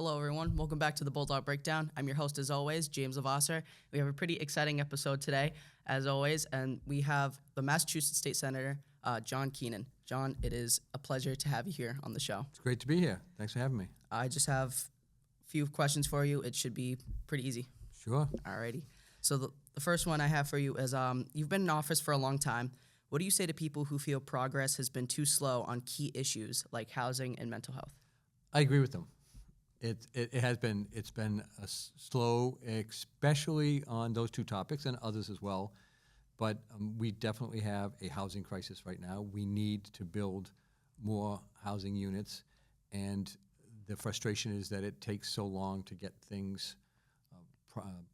Hello, everyone. Welcome back to the Bulldog Breakdown. I'm your host, as always, James Lavasser. We have a pretty exciting episode today, as always, and we have the Massachusetts State Senator, John Keenan. John, it is a pleasure to have you here on the show. It's great to be here. Thanks for having me. I just have a few questions for you. It should be pretty easy. Sure. Alrighty. So the first one I have for you is you've been in office for a long time. What do you say to people who feel progress has been too slow on key issues like housing and mental health? I agree with them. It's been a slow, especially on those two topics and others as well. But we definitely have a housing crisis right now. We need to build more housing units, and the frustration is that it takes so long to get things,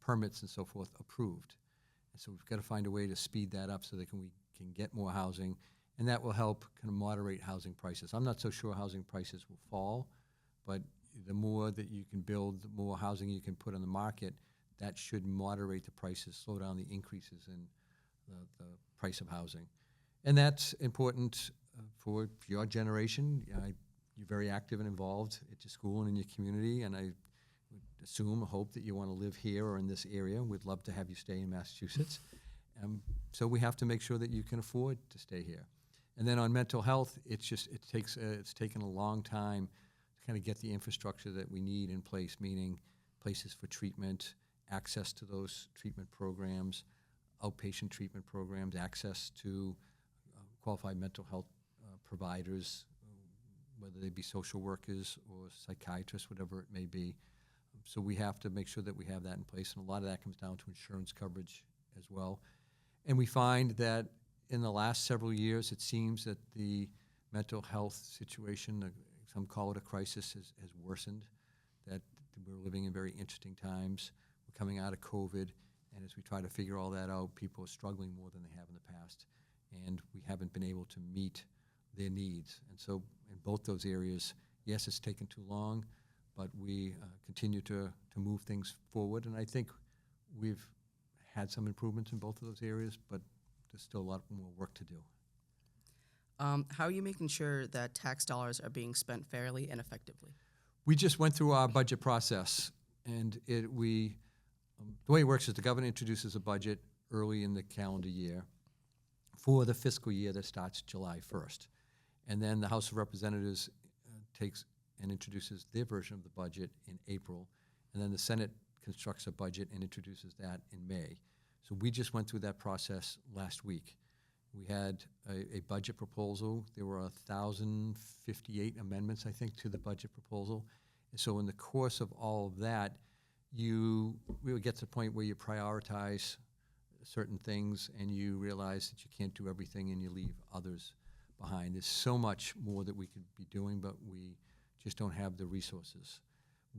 permits and so forth, approved. And so we've got to find a way to speed that up so that we can get more housing, and that will help kind of moderate housing prices. I'm not so sure housing prices will fall, but the more that you can build, the more housing you can put on the market, that should moderate the prices, slow down the increases in the price of housing. And that's important for your generation. You're very active and involved at your school and in your community, and I would hope that you want to live here or in this area. We'd love to have you stay in Massachusetts. So we have to make sure that you can afford to stay here. And then on mental health, it's taken a long time to kind of get the infrastructure that we need in place, meaning places for treatment, access to those treatment programs, outpatient treatment programs, access to qualified mental health providers, whether they be social workers or psychiatrists, whatever it may be. So we have to make sure that we have that in place, and a lot of that comes down to insurance coverage as well. And we find that in the last several years, it seems that the mental health situation, some call it a crisis, has worsened, that we're living in very interesting times. We're coming out of COVID, and as we try to figure all that out, people are struggling more than they have in the past, and we haven't been able to meet their needs. And so in both those areas, yes, it's taken too long, but we continue to move things forward, and I think we've had some improvements in both of those areas, but there's still a lot more work to do. How are you making sure that tax dollars are being spent fairly and effectively? We just went through our budget process, and the way it works is the governor introduces a budget early in the calendar year for the fiscal year that starts July 1st. And then the House of Representatives takes and introduces their version of the budget in April, and then the Senate constructs a budget and introduces that in May. So we just went through that process last week. We had a budget proposal. There were 1,058 amendments, I think, to the budget proposal. And so in the course of all of that, you really get to the point where you prioritize certain things and you realize that you can't do everything and you leave others behind. There's so much more that we could be doing, but we just don't have the resources.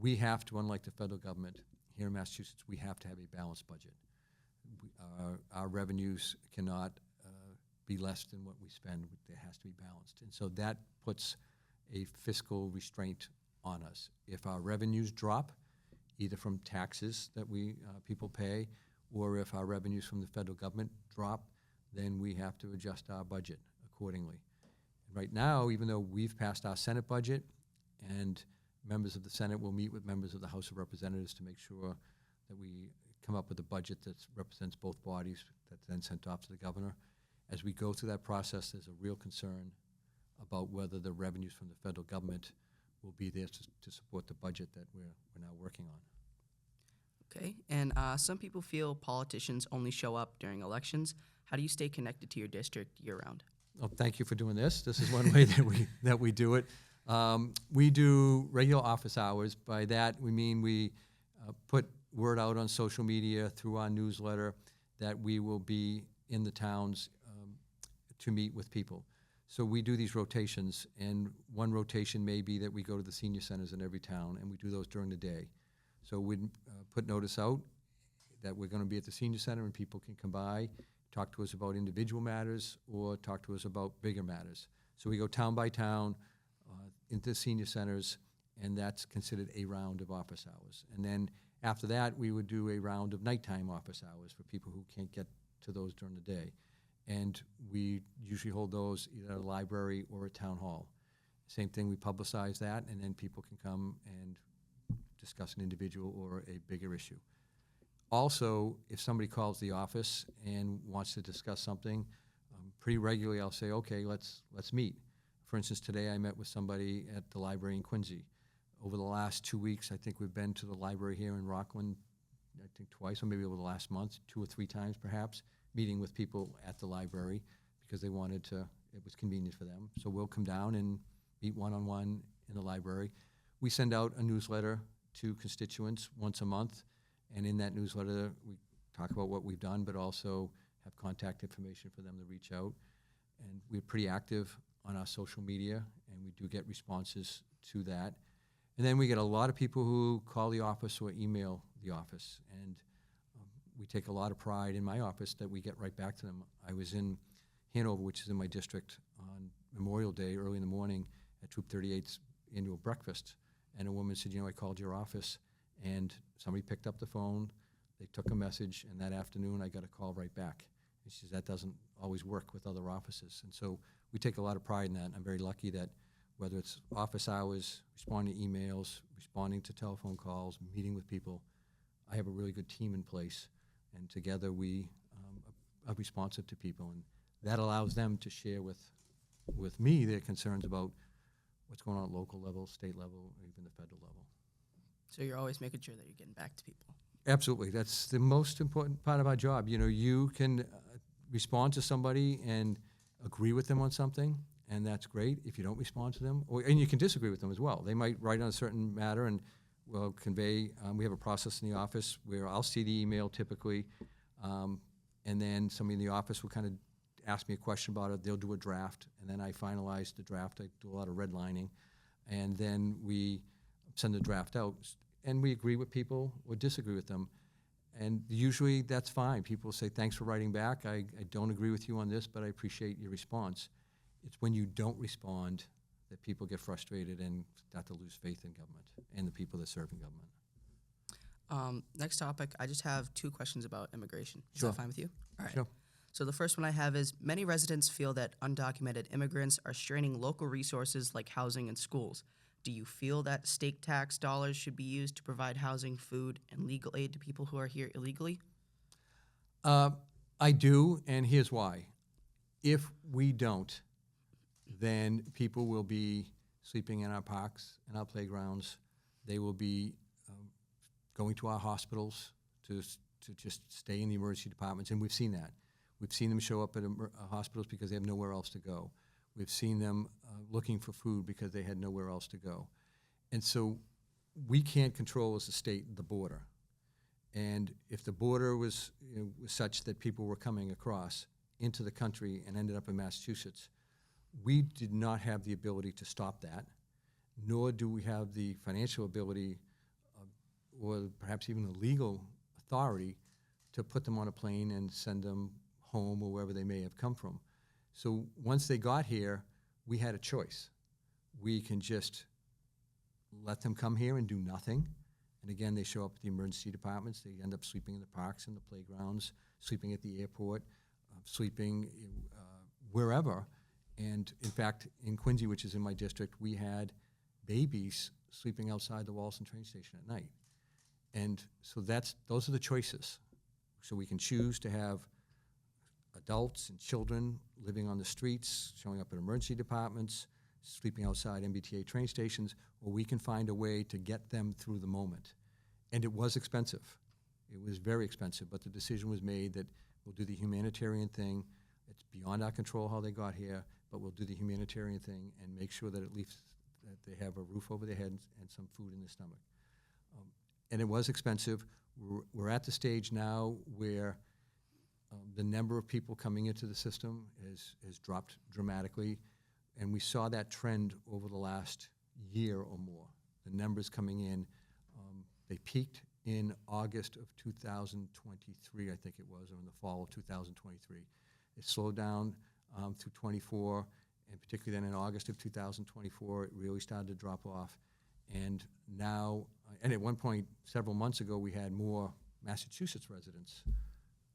We have to, unlike the federal government, here in Massachusetts, we have to have a balanced budget. Our revenues cannot be less than what we spend. There has to be balanced. And so that puts a fiscal restraint on us. If our revenues drop, either from taxes that people pay, or if our revenues from the federal government drop, then we have to adjust our budget accordingly. Right now, even though we've passed our Senate budget, and members of the Senate will meet with members of the House of Representatives to make sure that we come up with a budget that represents both bodies, that's then sent off to the governor. As we go through that process, there's a real concern about whether the revenues from the federal government will be there to support the budget that we're now working on. Okay, and some people feel politicians only show up during elections. How do you stay connected to your district year-round? Oh, thank you for doing this. This is one way that we do it. We do regular office hours. By that, we mean we put word out on social media through our newsletter that we will be in the towns to meet with people. So we do these rotations, and one rotation may be that we go to the senior centers in every town, and we do those during the day. So we'd put notice out that we're going to be at the senior center, and people can come by, talk to us about individual matters, or talk to us about bigger matters. So we go town by town into senior centers, and that's considered a round of office hours. And then after that, we would do a round of nighttime office hours for people who can't get to those during the day. And we usually hold those either at a library or a town hall. Same thing, we publicize that, and then people can come and discuss an individual or a bigger issue. Also, if somebody calls the office and wants to discuss something, pretty regularly I'll say, okay, let's meet. For instance, today I met with somebody at the library in Quincy. Over the last 2 weeks, I think we've been to the library here in Rockland, I think twice, or maybe over the last month, 2 or 3 times perhaps, meeting with people at the library because they wanted to, it was convenient for them. So we'll come down and meet one-on-one in the library. We send out a newsletter to constituents once a month, and in that newsletter, we talk about what we've done, but also have contact information for them to reach out. And we're pretty active on our social media, and we do get responses to that. And then we get a lot of people who call the office or email the office, and we take a lot of pride in my office that we get right back to them. I was in Hanover, which is in my district, on Memorial Day early in the morning at Troop 38's annual breakfast, and a woman said, I called your office, and somebody picked up the phone, they took a message, and that afternoon I got a call right back. And she says, that doesn't always work with other offices. And so we take a lot of pride in that, and I'm very lucky that whether it's office hours, responding to emails, responding to telephone calls, meeting with people, I have a really good team in place, and together we are responsive to people, and that allows them to share with me their concerns about what's going on at local level, state level, or even the federal level. So you're always making sure that you're getting back to people. Absolutely. That's the most important part of our job. You can respond to somebody and agree with them on something, and that's great if you don't respond to them. And you can disagree with them as well. They might write on a certain matter and we'll convey. We have a process in the office where I'll see the email typically, and then somebody in the office will kind of ask me a question about it. They'll do a draft, and then I finalize the draft. I do a lot of redlining, and then we send the draft out, and we agree with people or disagree with them. And usually that's fine. People say, thanks for writing back. I don't agree with you on this, but I appreciate your response. It's when you don't respond that people get frustrated and start to lose faith in government and the people that serve in government. Next topic, I just have 2 questions about immigration. Is Sure. that fine with you? All right. Sure. So the first one I have is, many residents feel that undocumented immigrants are straining local resources like housing and schools. Do you feel that state tax dollars should be used to provide housing, food, and legal aid to people who are here illegally? I do, and here's why. If we don't, then people will be sleeping in our parks and our playgrounds. They will be going to our hospitals to just stay in the emergency departments, and we've seen that. We've seen them show up at hospitals because they have nowhere else to go. We've seen them looking for food because they had nowhere else to go. And so we can't control as a state the border. And if the border was such that people were coming across into the country and ended up in Massachusetts, we did not have the ability to stop that, nor do we have the financial ability or perhaps even the legal authority to put them on a plane and send them home or wherever they may have come from. So once they got here, we had a choice. We can just let them come here and do nothing. And again, they show up at the emergency departments. They end up sleeping in the parks and the playgrounds, sleeping at the airport, sleeping wherever. And in fact, in Quincy, which is in my district, we had babies sleeping outside the Wallaston train station at night. And so those are the choices. So we can choose to have adults and children living on the streets, showing up at emergency departments, sleeping outside MBTA train stations, or we can find a way to get them through the moment. And it was expensive. It was very expensive, but the decision was made that we'll do the humanitarian thing. It's beyond our control how they got here, but we'll do the humanitarian thing and make sure that at least that they have a roof over their heads and some food in their stomach. And it was expensive. We're at the stage now where the number of people coming into the system has dropped dramatically, and we saw that trend over the last year or more. The numbers coming in, they peaked in August of 2023, I think it was, or in the fall of 2023. It slowed down through 24, and particularly then in August of 2024, it really started to drop off. And now, and at one point, several months ago, we had more Massachusetts residents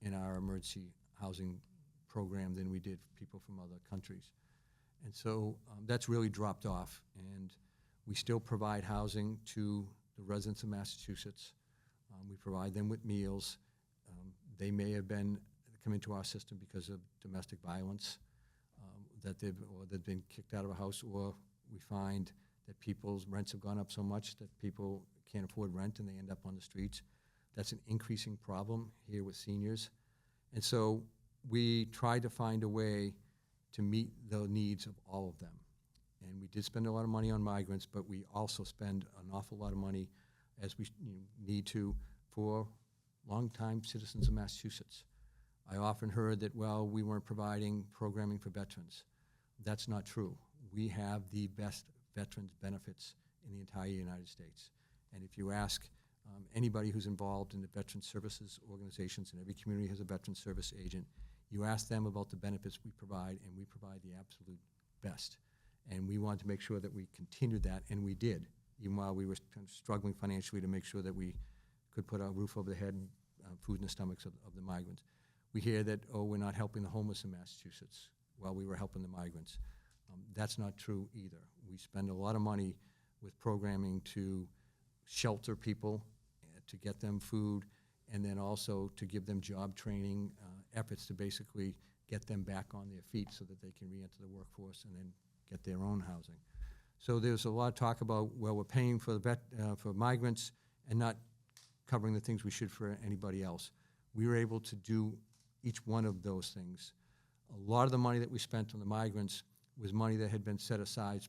in our emergency housing program than we did people from other countries. And so that's really dropped off. And we still provide housing to the residents of Massachusetts. We provide them with meals. They may have come into our system because of domestic violence, that they've been kicked out of a house, or we find that people's rents have gone up so much that people can't afford rent and they end up on the streets. That's an increasing problem here with seniors. And so we tried to find a way to meet the needs of all of them. And we did spend a lot of money on migrants, but we also spend an awful lot of money, as we need to, for longtime citizens of Massachusetts. I often heard that, well, we weren't providing programming for veterans. That's not true. We have the best veterans benefits in the entire United States. And if you ask anybody who's involved in the veteran services organizations, and every community has a veteran service agent, you ask them about the benefits we provide, and we provide the absolute best. And we wanted to make sure that we continued that, and we did, even while we were kind of struggling financially to make sure that we could put a roof over the head and food in the stomachs of the migrants. We hear that, oh, we're not helping the homeless in Massachusetts while we were helping the migrants. That's not true either. We spend a lot of money with programming to shelter people, to get them food, and then also to give them job training, efforts to basically get them back on their feet so that they can re-enter the workforce and then get their own housing. So there's a lot of talk about, well, we're paying for for migrants and not covering the things we should for anybody else. We were able to do each one of those things. A lot of the money that we spent on the migrants was money that had been set aside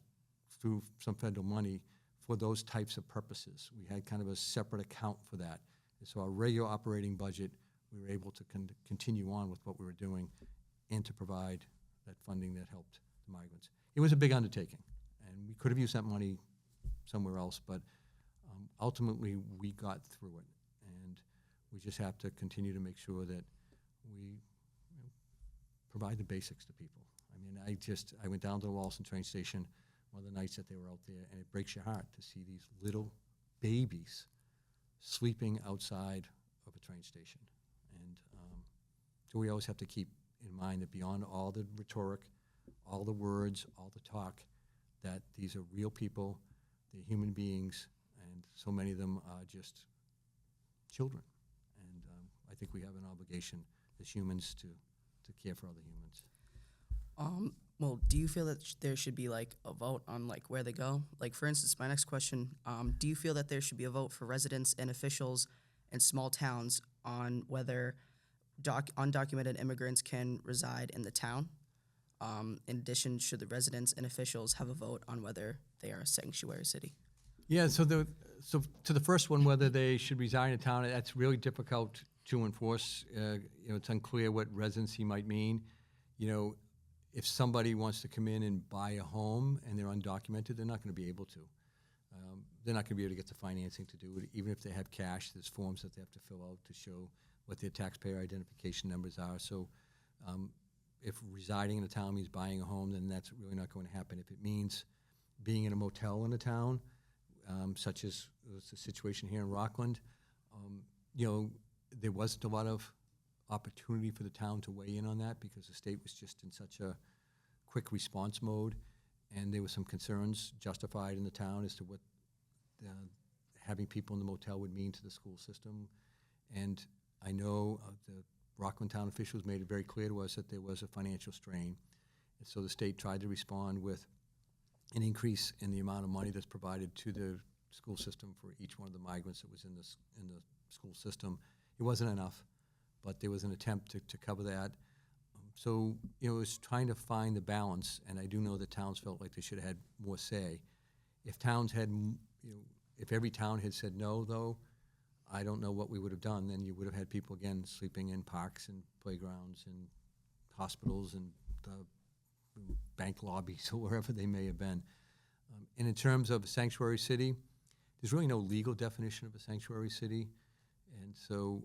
through some federal money for those types of purposes. We had kind of a separate account for that. And so our regular operating budget, we were able to continue on with what we were doing and to provide that funding that helped the migrants. It was a big undertaking, and we could have used that money somewhere else, but ultimately we got through it, and we just have to continue to make sure that we provide the basics to people. I mean, I went down to the Wallaston train station one of the nights that they were out there, and it breaks your heart to see these little babies sleeping outside of a train station. And so we always have to keep in mind that beyond all the rhetoric, all the words, all the talk, that these are real people, they're human beings, and so many of them are just children. And I think we have an obligation as humans to care for other humans. Well, do you feel that there should be like a vote on like where they go? Like, for instance, my next question, do you feel that there should be a vote for residents and officials in small towns on whether undocumented immigrants can reside in the town? In addition, should the residents and officials have a vote on whether they are a sanctuary city? Yeah, so to the first one, whether they should reside in a town, that's really difficult to enforce. It's unclear what residency might mean. If somebody wants to come in and buy a home and they're undocumented, they're not going to be able to. They're not going to be able to get the financing to do it. Even if they have cash, there's forms that they have to fill out to show what their taxpayer identification numbers are. So if residing in a town means buying a home, then that's really not going to happen. If it means being in a motel in a town, such as the situation here in Rockland, there wasn't a lot of opportunity for the town to weigh in on that because the state was just in such a quick response mode, and there were some concerns justified in the town as to what having people in the motel would mean to the school system. And I know the Rockland town officials made it very clear to us that there was a financial strain, and so the state tried to respond with an increase in the amount of money that's provided to the school system for each one of the migrants that was in the school system. It wasn't enough, but there was an attempt to cover that. So it was trying to find the balance, and I do know that towns felt like they should have had more say. If towns had, if every town had said no, though, I don't know what we would have done. Then you would have had people again sleeping in parks and playgrounds and hospitals and bank lobbies or wherever they may have been. And in terms of a sanctuary city, there's really no legal definition of a sanctuary city, and so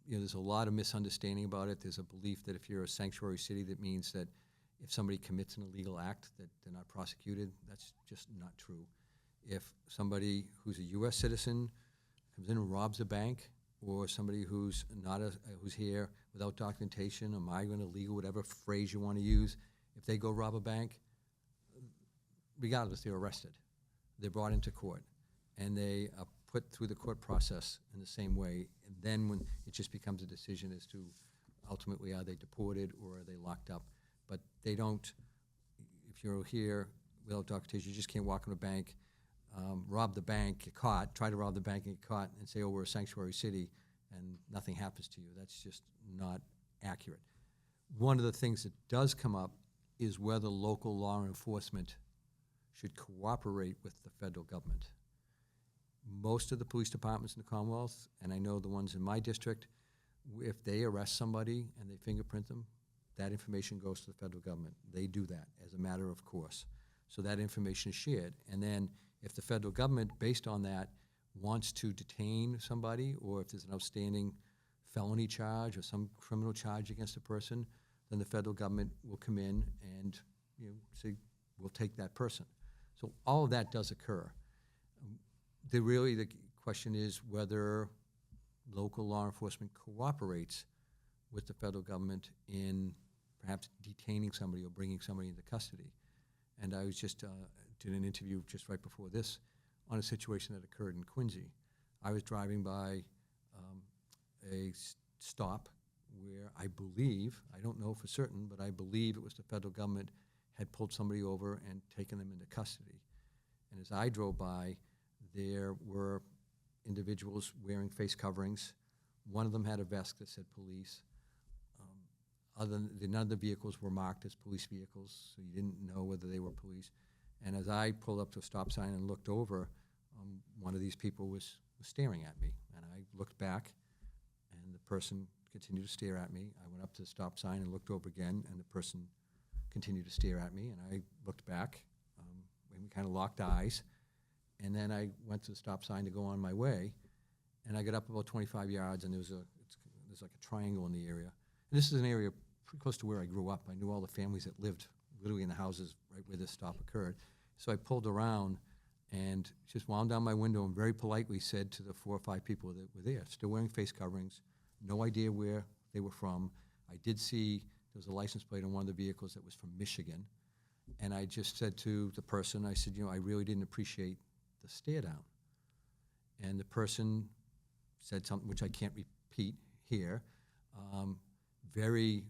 there's a lot of misunderstanding about it. There's a belief that if you're a sanctuary city, that means that if somebody commits an illegal act, that they're not prosecuted. That's just not true. If somebody who's a U.S. citizen comes in and robs a bank, or somebody who's who's here without documentation, a migrant, illegal, whatever phrase you want to use, if they go rob a bank, regardless, they're arrested. They're brought into court. and they are put through the court process in the same way. And then when it just becomes a decision as to ultimately are they deported or are they locked up. But they don't, if you're here without documentation, you just can't walk in a bank, rob the bank, get caught, try to rob the bank and get caught and say, oh, we're a sanctuary city and nothing happens to you. That's just not accurate. One of the things that does come up is whether local law enforcement should cooperate with the federal government. Most of the police departments in the Commonwealth, and I know the ones in my district, if they arrest somebody and they fingerprint them, that information goes to the federal government. They do that as a matter of course. So that information is shared. And then if the federal government, based on that, wants to detain somebody, or if there's an outstanding felony charge or some criminal charge against a person, then the federal government will come in and say, we'll take that person. So all of that does occur. The question is whether local law enforcement cooperates with the federal government in perhaps detaining somebody or bringing somebody into custody. And I was just did an interview just right before this on a situation that occurred in Quincy. I was driving by a stop where I believe, I don't know for certain, but I believe it was the federal government had pulled somebody over and taken them into custody. And as I drove by, there were individuals wearing face coverings. One of them had a vest that said police. None of the vehicles were marked as police vehicles, so you didn't know whether they were police. And as I pulled up to a stop sign and looked over, one of these people was staring at me. And I looked back, and the person continued to stare at me. I went up to the stop sign and looked over again, and the person continued to stare at me. And I looked back, and we kind of locked eyes. And then I went to the stop sign to go on my way, and I got up about 25 yards, and there's like a triangle in the area. And this is an area pretty close to where I grew up. I knew all the families that lived literally in the houses right where this stop occurred. So I pulled around and just wound down my window and very politely said to the 4 or 5 people that were there, still wearing face coverings, no idea where they were from. I did see there was a license plate on one of the vehicles that was from Michigan. And I just said to the person, I said, I really didn't appreciate the stare down. And the person said something which I can't repeat here, very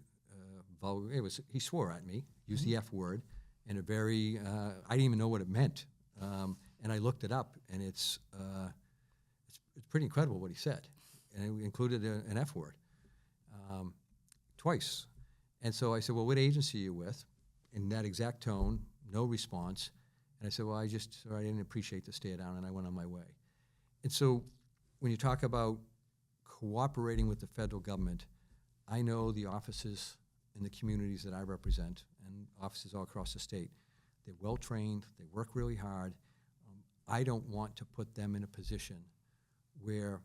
vulgar. He swore at me, used the F word, and I didn't even know what it meant. And I looked it up, and it's pretty incredible what he said. And it included an F word twice. And so I said, well, what agency are you with? In that exact tone, no response. And I said, well, I didn't appreciate the stare down, and I went on my way. And so when you talk about cooperating with the federal government, I know the offices in the communities that I represent and offices all across the state. They're well-trained. They work really hard. I don't want to put them in a position where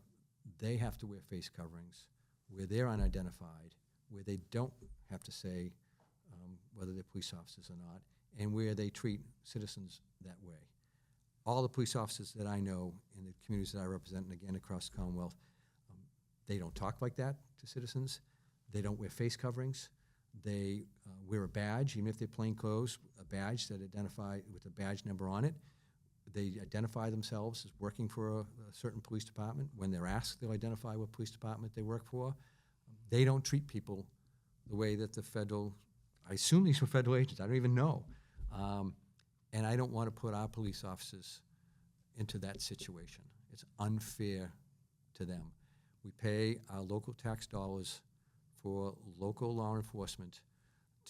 they have to wear face coverings, where they're unidentified, where they don't have to say whether they're police officers or not, and where they treat citizens that way. All the police officers that I know in the communities that I represent, and again across the Commonwealth, they don't talk like that to citizens. They don't wear face coverings. They wear a badge, even if they're plain clothes, a badge that identify with a badge number on it. They identify themselves as working for a certain police department. When they're asked, they'll identify what police department they work for. They don't treat people the way that the federal, I assume these were federal agents, I don't even know. And I don't want to put our police officers into that situation. It's unfair to them. We pay our local tax dollars for local law enforcement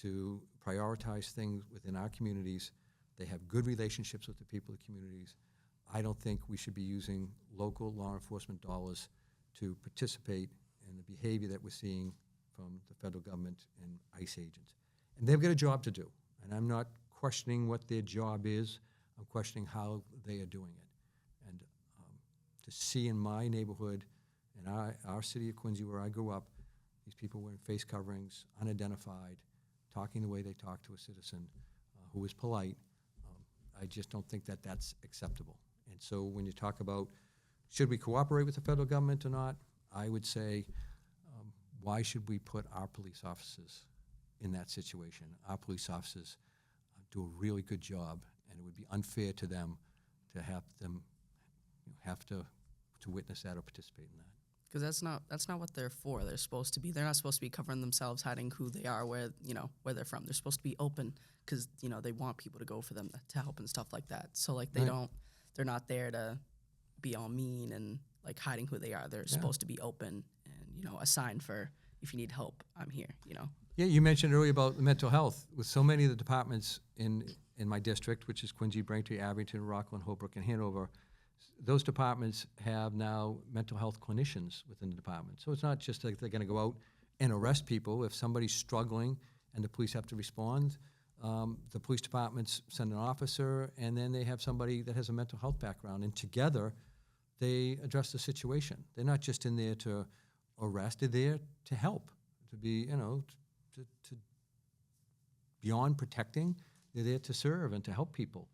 to prioritize things within our communities. They have good relationships with the people of the communities. I don't think we should be using local law enforcement dollars to participate in the behavior that we're seeing from the federal government and ICE agents. And they've got a job to do. And I'm not questioning what their job is. I'm questioning how they are doing it. And to see in my neighborhood, in our city of Quincy where I grew up, these people wearing face coverings, unidentified, talking the way they talk to a citizen who is polite, I just don't think that that's acceptable. And so when you talk about should we cooperate with the federal government or not, I would say why should we put our police officers in that situation? Our police officers do a really good job, and it would be unfair to them to have them have to witness that or participate in that. Because that's not what they're for. They're supposed to be. They're not supposed to be covering themselves, hiding who they are, where they're from. They're supposed to be open because they want people to go for them to help and stuff like that. So like Right. they're not there to be all mean and like hiding who they are. They're supposed to be open and a sign for if you need help, I'm here. Yeah, you mentioned earlier about mental health. With so many of the departments in my district, which is Quincy, Braintree, Abington, Rockland, Holbrook, and Hanover, those departments have now mental health clinicians within the department. So it's not just like they're going to go out and arrest people. If somebody's struggling and the police have to respond, the police departments send an officer, and then they have somebody that has a mental health background, and together they address the situation. They're not just in there to arrest; they're there to help, to be, to beyond protecting. They're there to serve and to help people.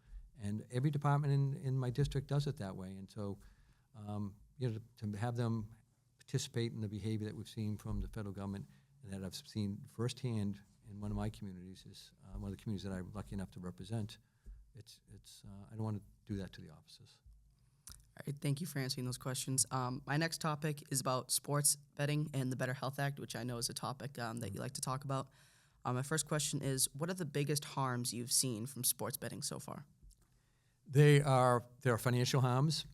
And every department in my district does it that way. And so, to have them participate in the behavior that we've seen from the federal government and that I've seen firsthand in one of my communities is one of the communities that I'm lucky enough to represent. I don't want to do that to the officers. All right, thank you for answering those questions. My next topic is about sports betting and the Bettor Health Act, which I know is a topic that you like to talk about. My first question is, what are the biggest harms you've seen from sports betting so far? There are financial harms.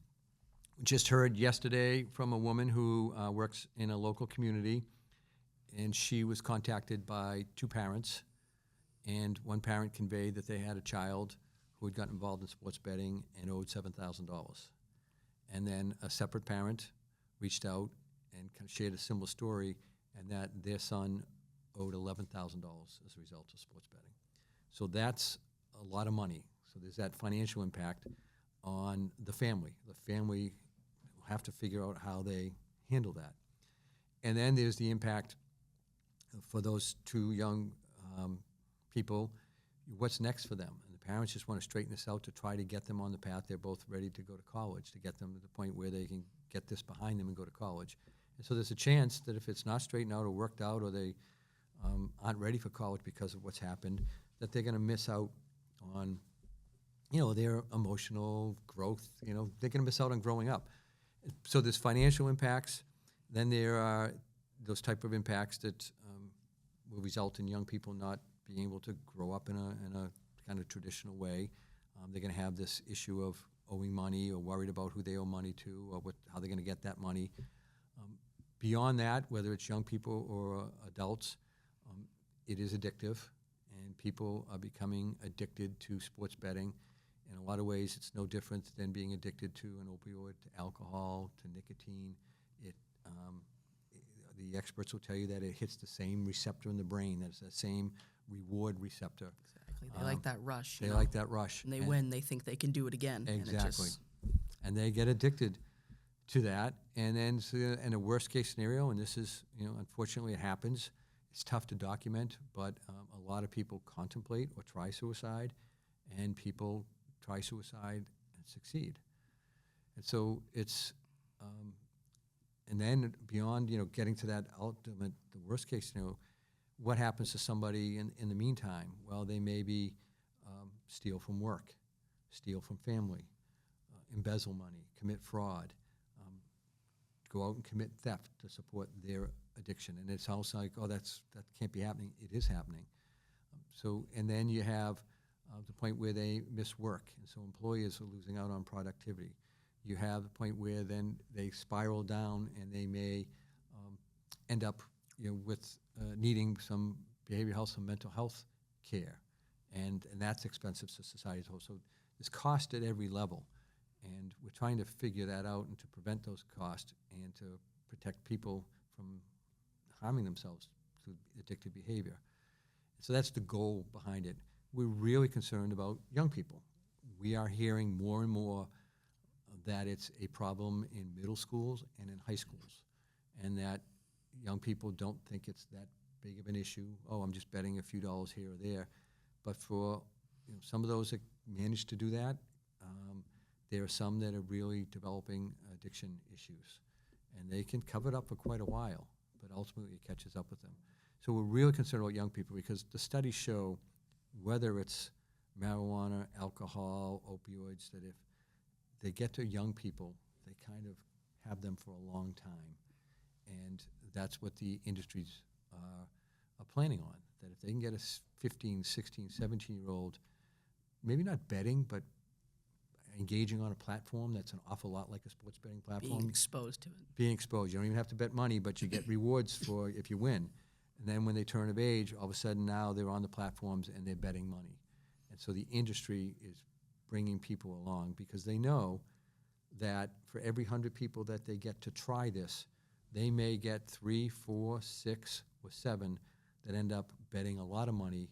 Just heard yesterday from a woman who works in a local community, and she was contacted by two parents, and one parent conveyed that they had a child who had gotten involved in sports betting and owed $7,000. And then a separate parent reached out and kind of shared a similar story, and that their son owed $11,000 as a result of sports betting. So that's a lot of money. So there's that financial impact on the family. The family will have to figure out how they handle that. And then there's the impact for those two young people. What's next for them? And the parents just want to straighten this out to try to get them on the path. They're both ready to go to college, to get them to the point where they can get this behind them and go to college. And so there's a chance that if it's not straightened out or worked out, or they aren't ready for college because of what's happened, that they're going to miss out on their emotional growth. They're going to miss out on growing up. So there's financial impacts. Then there are those type of impacts that will result in young people not being able to grow up in a kind of traditional way. They're going to have this issue of owing money or worried about who they owe money to or how they're going to get that money. Beyond that, whether it's young people or adults, it is addictive, and people are becoming addicted to sports betting. In a lot of ways, it's no different than being addicted to an opioid, to alcohol, to nicotine. The experts will tell you that it hits the same receptor in the brain. That's the same reward receptor. Exactly. They like that rush. They like that rush. And they win. They think they can do it again. Exactly. And they get addicted to that. And then in a worst case scenario, and this is, unfortunately it happens, it's tough to document, but a lot of people contemplate or try suicide, and people try suicide and succeed. And so it's, and then beyond, getting to that ultimate, the worst case scenario, what happens to somebody in the meantime? Well, they maybe steal from work, steal from family, embezzle money, commit fraud, go out and commit theft to support their addiction. And it sounds like, that can't be happening. It is happening. And then you have the point where they miss work, and so employers are losing out on productivity. You have the point where then they spiral down, and they may end up, with needing some behavioral health, some mental health care, and that's expensive to society as a whole. So there's cost at every level, and we're trying to figure that out and to prevent those costs and to protect people from harming themselves through addictive behavior. So that's the goal behind it. We're really concerned about young people. We are hearing more and more that it's a problem in middle schools and in high schools, and that young people don't think it's that big of an issue. Oh, I'm just betting a few dollars here or there. But for some of those that manage to do that, there are some that are really developing addiction issues, and they can cover it up for quite a while, but ultimately it catches up with them. So we're really concerned about young people, because the studies show, whether it's marijuana, alcohol, opioids, that if they get to young people, they kind of have them for a long time. And that's what the industries are planning on, that if they can get a 15, 16, 17-year-old, maybe not betting, but engaging on a platform that's an awful lot like a sports betting platform. Being exposed to it. Being exposed. You don't even have to bet money, but you get rewards for if you win. And then when they turn of age, all of a sudden now they're on the platforms and they're betting money. And so the industry is bringing people along because they know that for every 100 people that they get to try this, they may get 3, 4, 6, or 7 that end up betting a lot of money,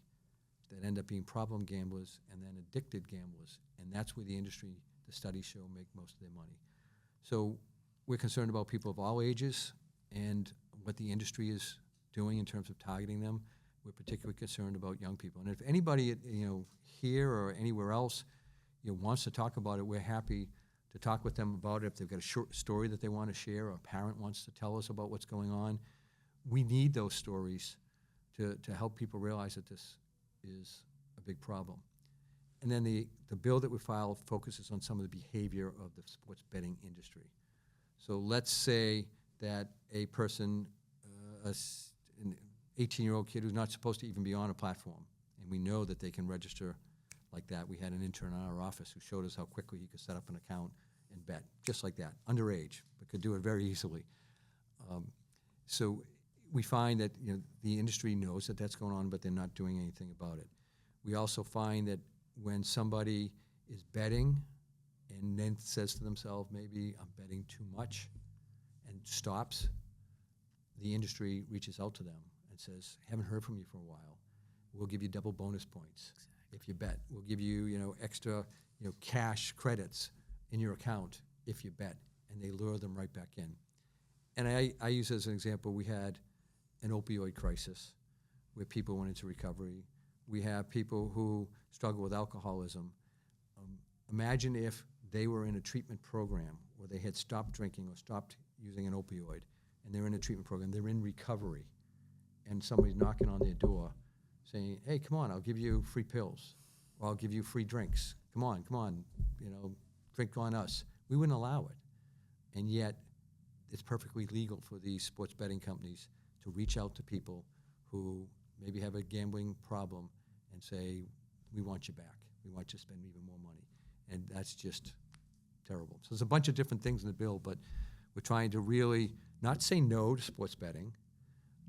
that end up being problem gamblers and then addicted gamblers. And that's where the industry, the studies show, make most of their money. So we're concerned about people of all ages and what the industry is doing in terms of targeting them. We're particularly concerned about young people. And if anybody, here or anywhere else, wants to talk about it, we're happy to talk with them about it. If they've got a short story that they want to share, or a parent wants to tell us about what's going on, we need those stories to help people realize that this is a big problem. And then the bill that we filed focuses on some of the behavior of the sports betting industry. So let's say that a person, an 18-year-old kid who's not supposed to even be on a platform, and we know that they can register like that. We had an intern in our office who showed us how quickly he could set up an account and bet, just like that, underage, but could do it very easily. So we find that the industry knows that that's going on, but they're not doing anything about it. We also find that when somebody is betting and then says to themselves, maybe I'm betting too much, and stops, the industry reaches out to them and says, haven't heard from you for a while. We'll give you double bonus points if you bet. We'll give you, extra, cash credits in your account if you bet, and they lure them right back in. And I use as an example, we had an opioid crisis where people went into recovery. We have people who struggle with alcoholism. Imagine if they were in a treatment program where they had stopped drinking or stopped using an opioid, and they're in a treatment program, they're in recovery, and somebody's knocking on their door saying, hey, come on, I'll give you free pills, or I'll give you free drinks. Come on, drink on us. We wouldn't allow it. And yet, it's perfectly legal for these sports betting companies to reach out to people who maybe have a gambling problem and say, we want you back. We want you to spend even more money. And that's just terrible. So there's a bunch of different things in the bill, but we're trying to really not say no to sports betting,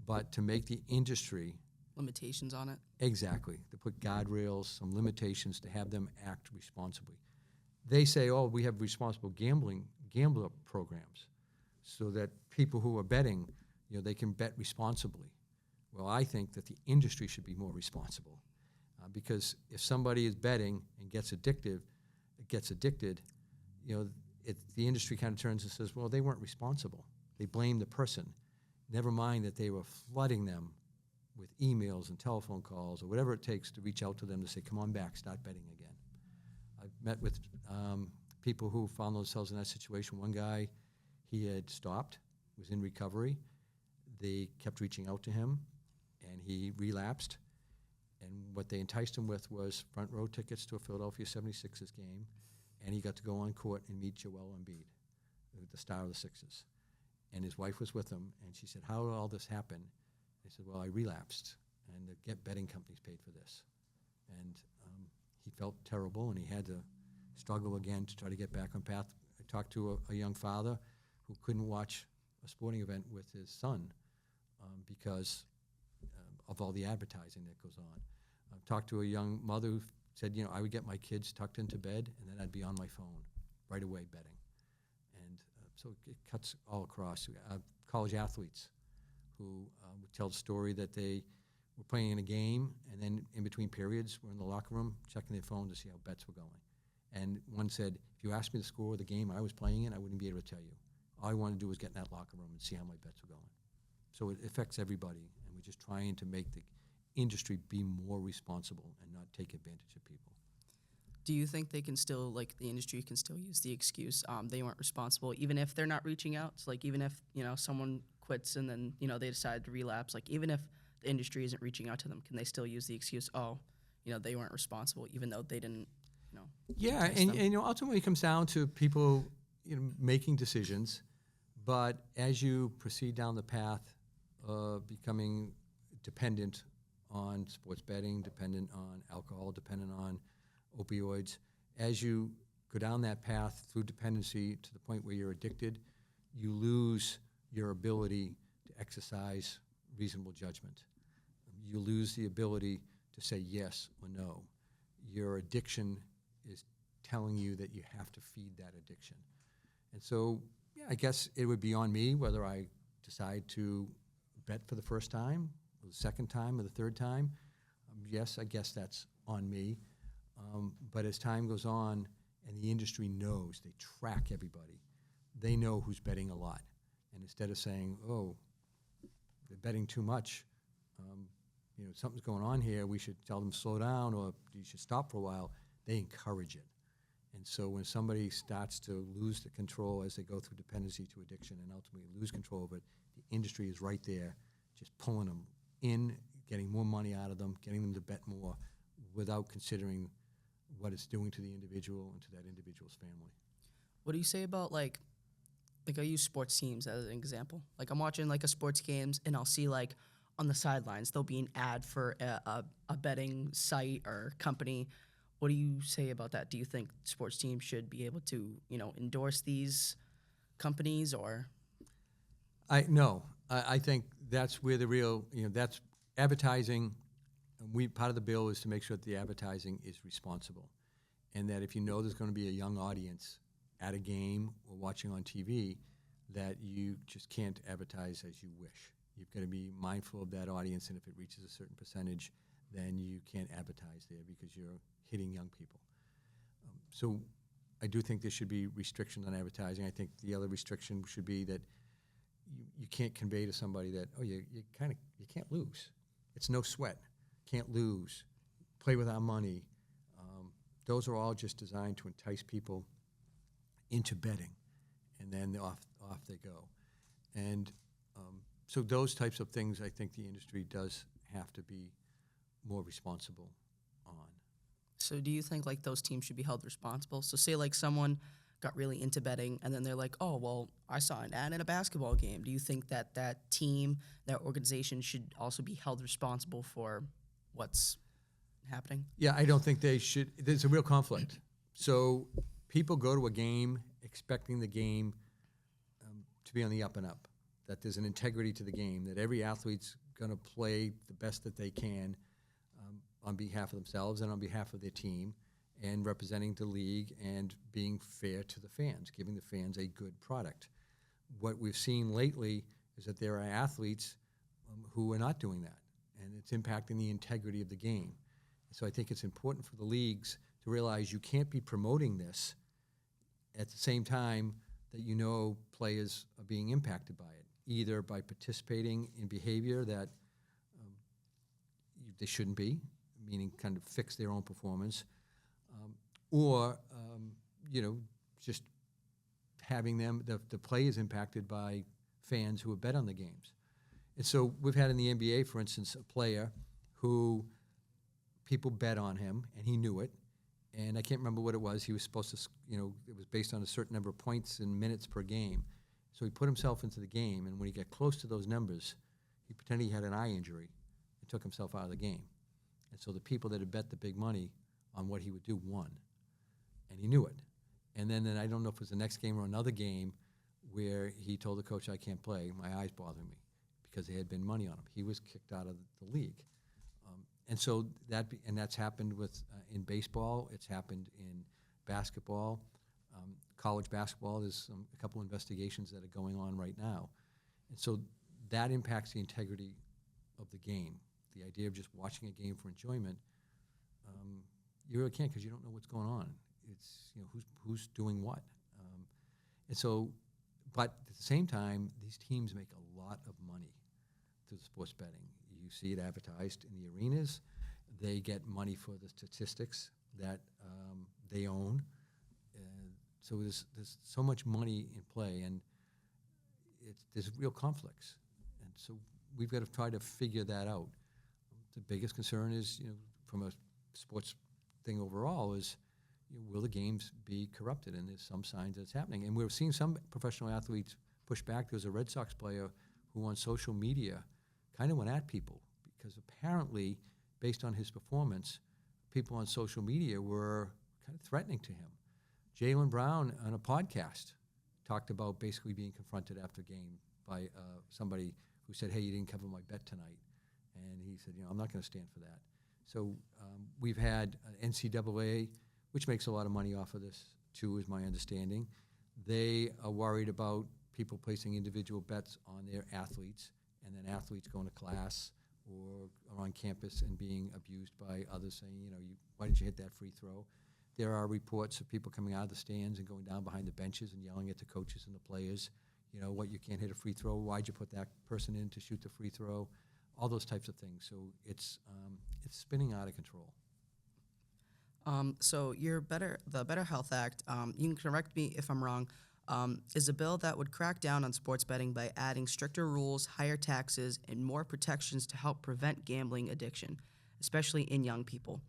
but to make the industry Limitations on it. Exactly. To put guardrails, some limitations, to have them act responsibly. They say, oh, we have responsible gambler programs so that people who are betting, they can bet responsibly. Well, I think that the industry should be more responsible because if somebody is betting and gets addicted, the industry kind of turns and says, well, they weren't responsible. They blame the person. Never mind that they were flooding them with emails and telephone calls or whatever it takes to reach out to them to say, come on back, start betting again. I've met with people who found themselves in that situation. One guy, he had stopped, was in recovery. They kept reaching out to him, and he relapsed. And what they enticed him with was front row tickets to a Philadelphia 76ers game, and he got to go on court and meet Joel Embiid, the star of the Sixers. And his wife was with him, and she said, how did all this happen? He said, well, I relapsed, and the betting companies paid for this. And he felt terrible, and he had to struggle again to try to get back on path. I talked to a young father who couldn't watch a sporting event with his son because of all the advertising that goes on. I've talked to a young mother who said, I would get my kids tucked into bed, and then I'd be on my phone right away betting. And so it cuts all across. College athletes who would tell the story that they were playing in a game, and then in between periods, were in the locker room checking their phone to see how bets were going. And one said, if you asked me the score of the game I was playing in, I wouldn't be able to tell you. All I wanted to do was get in that locker room and see how my bets were going. So it affects everybody, and we're just trying to make the industry be more responsible and not take advantage of people. Do you think they can still, the industry can still use the excuse they weren't responsible, even if they're not reaching out? So, even if, someone quits and then, they decide to relapse, even if the industry isn't reaching out to them, can they still use the excuse, they weren't responsible, even though they didn't, Yeah, and ultimately it comes down to people, making decisions. But as you proceed down the path of becoming dependent on sports betting, dependent on alcohol, dependent on opioids, as you go down that path through dependency to the point where you're addicted, you lose your ability to exercise reasonable judgment. You lose the ability to say yes or no. Your addiction is telling you that you have to feed that addiction. And so, yeah, I guess it would be on me whether I decide to bet for the first time, or the second time, or the third time. Yes, I guess that's on me. But as time goes on, and the industry knows, they track everybody. They know who's betting a lot. And instead of saying, oh, they're betting too much, something's going on here, we should tell them slow down, or you should stop for a while, they encourage it. And so when somebody starts to lose the control as they go through dependency to addiction and ultimately lose control of it, the industry is right there, just pulling them in, getting more money out of them, getting them to bet more without considering what it's doing to the individual and to that individual's family. What do you say about like I use sports teams as an example. Like I'm watching like a sports games and I'll see like on the sidelines there'll be an ad for a betting site or company. What do you say about that? Do you think sports teams should be able to, endorse these companies or? No. I think that's where the real, that's advertising. Part of the bill is to make sure that the advertising is responsible, and that if you know there's going to be a young audience at a game or watching on TV, that you just can't advertise as you wish. You've got to be mindful of that audience, and if it reaches a certain percentage, then you can't advertise there because you're hitting young people. So I do think there should be restrictions on advertising. I think the other restriction should be that you can't convey to somebody that, you can't lose. It's no sweat. Can't lose. Play with our money. Those are all just designed to entice people into betting, and then off they go. And so those types of things, I think the industry does have to be more responsible on. So do you think like those teams should be held responsible? So say like someone got really into betting and then they're like, oh, well, I saw an ad in a basketball game. Do you think that that team, that organization should also be held responsible for what's happening? Yeah, I don't think they should. There's a real conflict. So people go to a game expecting the game to be on the up and up, that there's an integrity to the game, that every athlete's going to play the best that they can on behalf of themselves and on behalf of their team, and representing the league and being fair to the fans, giving the fans a good product. What we've seen lately is that there are athletes who are not doing that, and it's impacting the integrity of the game. So I think it's important for the leagues to realize you can't be promoting this at the same time that players are being impacted by it, either by participating in behavior that they shouldn't be, meaning kind of fix their own performance, or just having the players impacted by fans who have bet on the games. And so we've had in the NBA, for instance, a player who people bet on him, and he knew it. And I can't remember what it was. He was supposed to, it was based on a certain number of points and minutes per game. So he put himself into the game, and when he got close to those numbers, he pretended he had an eye injury and took himself out of the game. And so the people that had bet the big money on what he would do won. And he knew it. And then I don't know if it was the next game or another game where he told the coach, I can't play, my eyes bother me, because there had been money on him. He was kicked out of the league. And so that's happened with in baseball. It's happened in basketball, college basketball. There's a couple investigations that are going on right now. And so that impacts the integrity of the game. The idea of just watching a game for enjoyment, you really can't, because you don't know what's going on. It's who's doing what. And so, but at the same time, these teams make a lot of money through the sports betting. You see it advertised in the arenas. They get money for the statistics that they own. So there's so much money in play, and there's real conflicts. And so we've got to try to figure that out. The biggest concern is, from a sports thing overall, is will the games be corrupted? And there's some signs that it's happening. And we're seeing some professional athletes push back. There was a Red Sox player who on social media kind of went at people because apparently, based on his performance, people on social media were kind of threatening to him. Jaylen Brown on a podcast talked about basically being confronted after a game by somebody who said, hey, you didn't cover my bet tonight. And he said, I'm not going to stand for that. So we've had NCAA, which makes a lot of money off of this too, is my understanding. They are worried about people placing individual bets on their athletes and then athletes going to class or on campus and being abused by others saying, why didn't you hit that free throw? There are reports of people coming out of the stands and going down behind the benches and yelling at the coaches and the players, what, you can't hit a free throw? Why'd you put that person in to shoot the free throw? All those types of things. So it's spinning out of control. So the Bettor Health Act, you can correct me if I'm wrong, is a bill that would crack down on sports betting by adding stricter rules, higher taxes, and more protections to help prevent gambling addiction, especially in young people.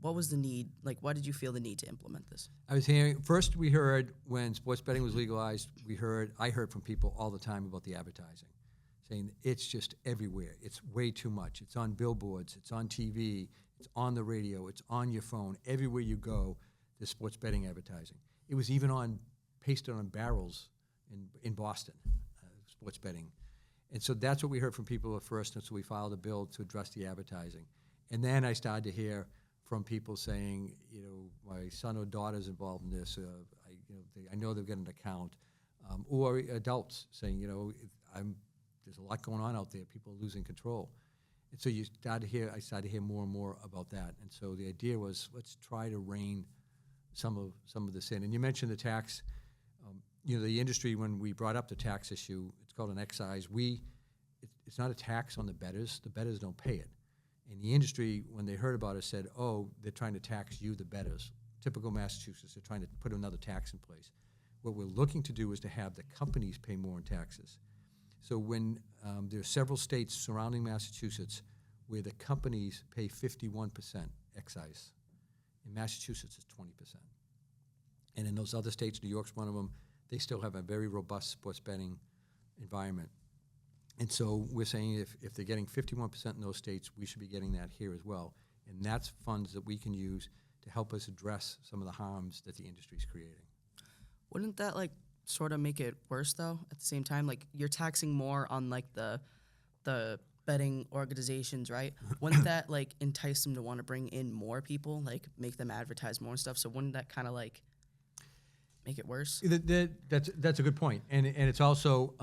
What was the need? Why did you feel the need to implement this? I was hearing, first we heard when sports betting was legalized, I heard from people all the time about the advertising, saying it's just everywhere. It's way too much. It's on billboards, it's on TV, it's on the radio, it's on your phone. Everywhere you go, there's sports betting advertising. It was even pasted on barrels in Boston, sports betting. And so that's what we heard from people at first, and so we filed a bill to address the advertising. And then I started to hear from people saying, my son or daughter's involved in this. I know they've got an account, or adults saying, there's a lot going on out there. People are losing control, and so I started to hear more and more about that. And so the idea was, let's try to rein some of this in. And you mentioned the tax. The industry, when we brought up the tax issue, it's called an excise. It's not a tax on the bettors. The bettors don't pay it. And the industry, when they heard about it, said, oh, they're trying to tax you, the bettors. Typical Massachusetts, they're trying to put another tax in place. What we're looking to do is to have the companies pay more in taxes. So when there are several states surrounding Massachusetts where the companies pay 51% excise. In Massachusetts, it's 20%. And in those other states, New York's one of them, they still have a very robust sports betting environment. And so we're saying if they're getting 51% in those states, we should be getting that here as well. And that's funds that we can use to help us address some of the harms that the industry is creating. Wouldn't that sort of make it worse though? At the same time, you're taxing more on the betting organizations, right? Wouldn't that entice them to want to bring in more people, make them advertise more and stuff? So wouldn't that kind of make it worse? That's a good point. And it's also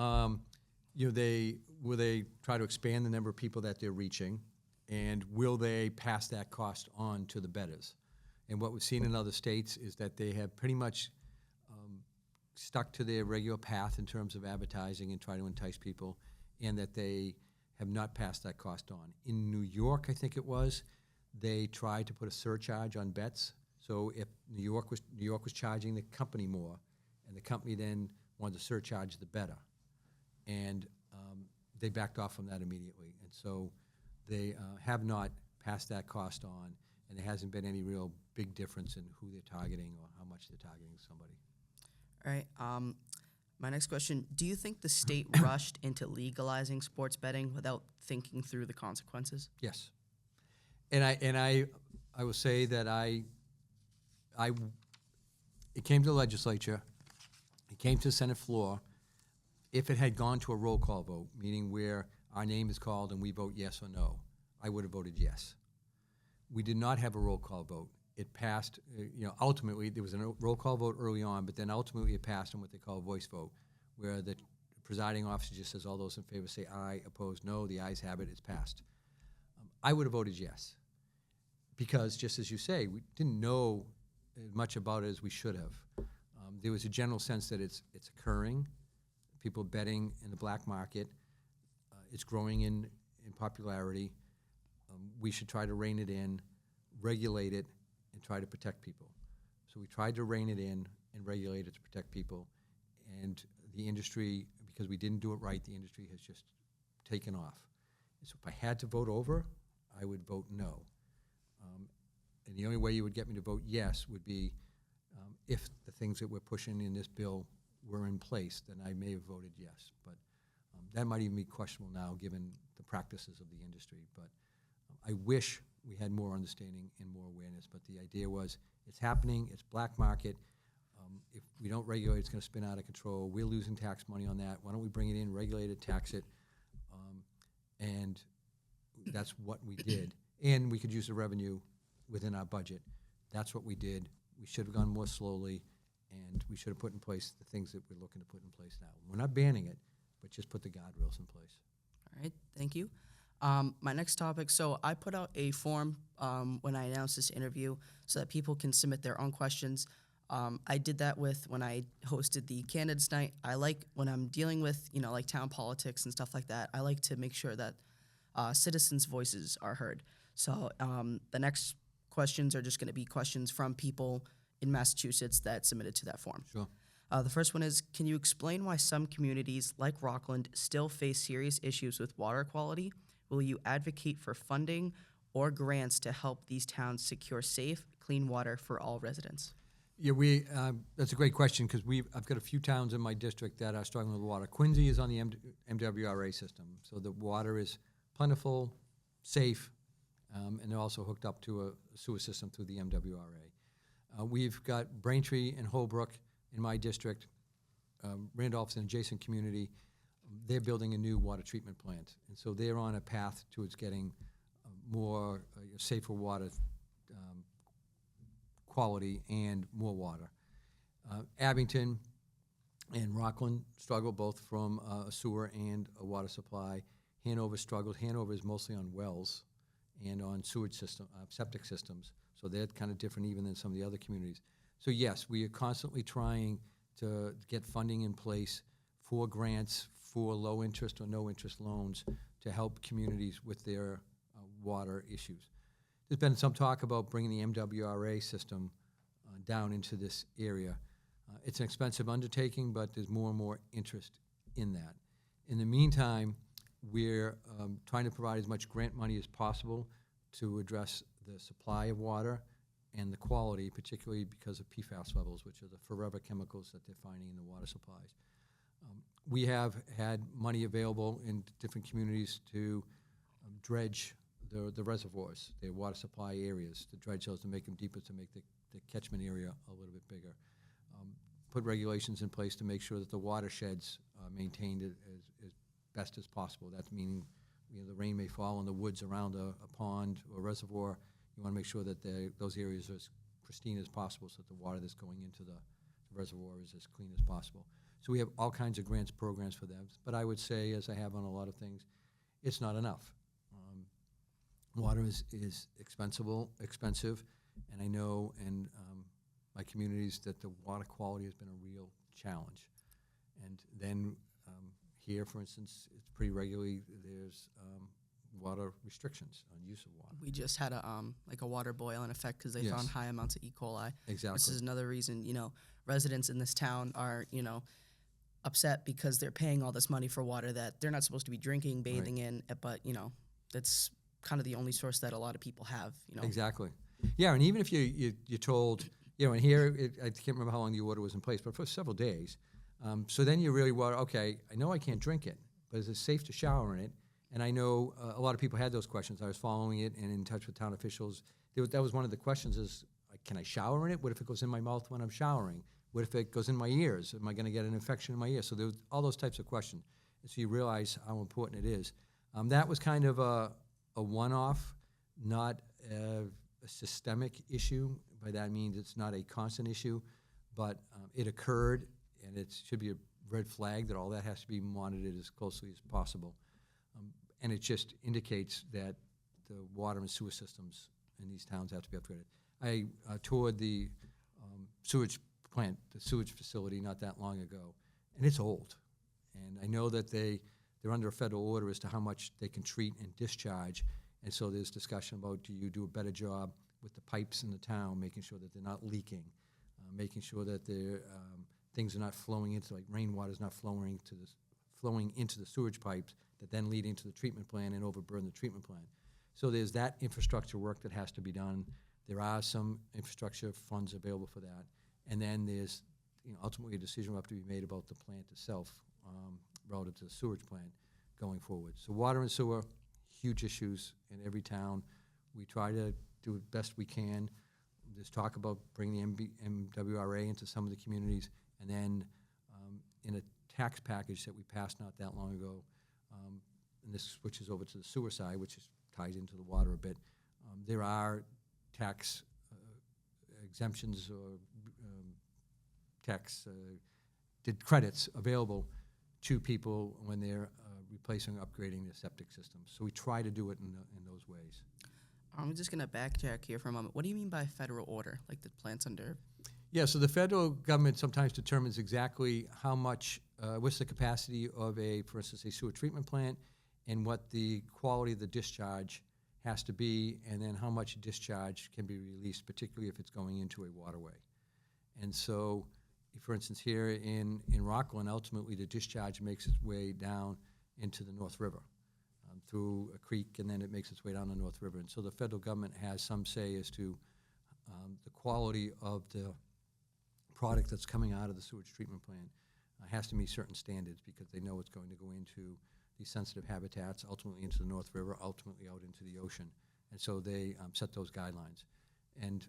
will they try to expand the number of people that they're reaching, and will they pass that cost on to the bettors? And what we've seen in other states is that they have pretty much stuck to their regular path in terms of advertising and try to entice people, and that they have not passed that cost on. In New York, I think it was, they tried to put a surcharge on bets. So if New York was charging the company more, and the company then wanted to surcharge the bettor, and they backed off from that immediately. And so they have not passed that cost on, and there hasn't been any real big difference in who they're targeting or how much they're targeting somebody. All right. My next question, do you think the state rushed into legalizing sports betting without thinking through the consequences? Yes. And I will say that it came to the legislature, it came to the Senate floor. If it had gone to a roll call vote, meaning where our name is called and we vote yes or no, I would have voted yes. We did not have a roll call vote. It passed, ultimately there was a roll call vote early on, but then ultimately it passed on what they call a voice vote, where the presiding officer just says all those in favor say aye, opposed no, the ayes have it, it's passed. I would have voted yes, because just as you say, we didn't know as much about it as we should have. There was a general sense that it's occurring. People betting in the black market. It's growing in popularity. We should try to rein it in, regulate it, and try to protect people. So we tried to rein it in and regulate it to protect people. And the industry, because we didn't do it right, the industry has just taken off. So if I had to vote over, I would vote no. And the only way you would get me to vote yes would be if the things that we're pushing in this bill were in place, then I may have voted yes. But that might even be questionable now given the practices of the industry. But I wish we had more understanding and more awareness. But the idea was it's happening, it's black market. If we don't regulate, it's going to spin out of control. We're losing tax money on that. Why don't we bring it in, regulate it, tax it? And that's what we did. And we could use the revenue within our budget. That's what we did. We should have gone more slowly, and we should have put in place the things that we're looking to put in place now. We're not banning it, but just put the guardrails in place. All right, thank you. My next topic, so I put out a form when I announced this interview so that people can submit their own questions. I did that when I hosted the Candidates Night. I like when I'm dealing with, like town politics and stuff like that, I like to make sure that citizens' voices are heard. So the next questions are just going to be questions from people in Massachusetts that submitted to that form. Sure. The first one is, can you explain why some communities like Rockland still face serious issues with water quality? Will you advocate for funding or grants to help these towns secure safe, clean water for all residents? Yeah, that's a great question because I've got a few towns in my district that are struggling with water. Quincy is on the MWRA system, so the water is plentiful, safe, and they're also hooked up to a sewer system through the MWRA. We've got Braintree and Holbrook in my district. Randolph's an adjacent community. They're building a new water treatment plant, and so they're on a path towards getting more safer water quality and more water. Abington and Rockland struggle both from a sewer and a water supply. Hanover struggles. Hanover is mostly on wells and on sewage system, septic systems, so they're kind of different even than some of the other communities. So yes, we are constantly trying to get funding in place for grants, for low interest or no interest loans to help communities with their water issues. There's been some talk about bringing the MWRA system down into this area. It's an expensive undertaking, but there's more and more interest in that. In the meantime, we're trying to provide as much grant money as possible to address the supply of water and the quality, particularly because of PFAS levels, which are the forever chemicals that they're finding in the water supplies. We have had money available in different communities to dredge the reservoirs, their water supply areas, to dredge those to make them deeper, to make the catchment area a little bit bigger. Put regulations in place to make sure that the watersheds are maintained as best as possible. That's meaning the rain may fall in the woods around a pond or reservoir. You want to make sure that those areas are as pristine as possible so that the water that's going into the reservoir is as clean as possible. So we have all kinds of grants programs for them. But I would say, as I have on a lot of things, it's not enough. Water is expensive, and I know in my communities that the water quality has been a real challenge. And then here, for instance, it's pretty regularly there's water restrictions on use of water. We just had a water boil in effect because they Yes. found high amounts of E. coli. Exactly. This is another reason, residents in this town are, upset because they're paying all this money for water that they're not supposed to be drinking, bathing in, but, that's kind of the only source that a lot of people have, Exactly. Yeah, and even if you're told, and here, I can't remember how long the order was in place, but for several days. So then you really want, okay, I know I can't drink it, but is it safe to shower in it? And I know a lot of people had those questions. I was following it and in touch with town officials. That was one of the questions is, can I shower in it? What if it goes in my mouth when I'm showering? What if it goes in my ears? Am I going to get an infection in my ears? So there was all those types of questions. And so you realize how important it is. That was kind of a one-off, not a systemic issue. By that means it's not a constant issue, but it occurred, and it should be a red flag that all that has to be monitored as closely as possible. And it just indicates that the water and sewer systems in these towns have to be upgraded. I toured the sewage plant, the sewage facility, not that long ago, and it's old. And I know that they're under a federal order as to how much they can treat and discharge, and so there's discussion about, do you do a better job with the pipes in the town, making sure that they're not leaking, making sure that things are not flowing into, like rainwater is not flowing into the sewage pipes that then lead into the treatment plant and overburden the treatment plant. So there's that infrastructure work that has to be done. There are some infrastructure funds available for that. And then there's, ultimately a decision will have to be made about the plant itself relative to the sewage plant going forward. So water and sewer, huge issues in every town. We try to do the best we can. There's talk about bringing the MWRA into some of the communities, and then in a tax package that we passed not that long ago, and this switches over to the sewer side, which ties into the water a bit, there are tax exemptions or tax credits available to people when they're replacing or upgrading their septic systems. So we try to do it in those ways. I'm just going to backtrack here for a moment. What do you mean by federal order, like the plants under? Yeah, so the federal government sometimes determines exactly how much, what's the capacity of for instance, a sewer treatment plant, and what the quality of the discharge has to be, and then how much discharge can be released, particularly if it's going into a waterway. And so, for instance, here in Rockland, ultimately the discharge makes its way down into the North River through a creek, and then it makes its way down the North River. And so the federal government has some say as to the quality of the product that's coming out of the sewage treatment plant has to meet certain standards, because they know it's going to go into these sensitive habitats, ultimately into the North River, ultimately out into the ocean. And so they set those guidelines. And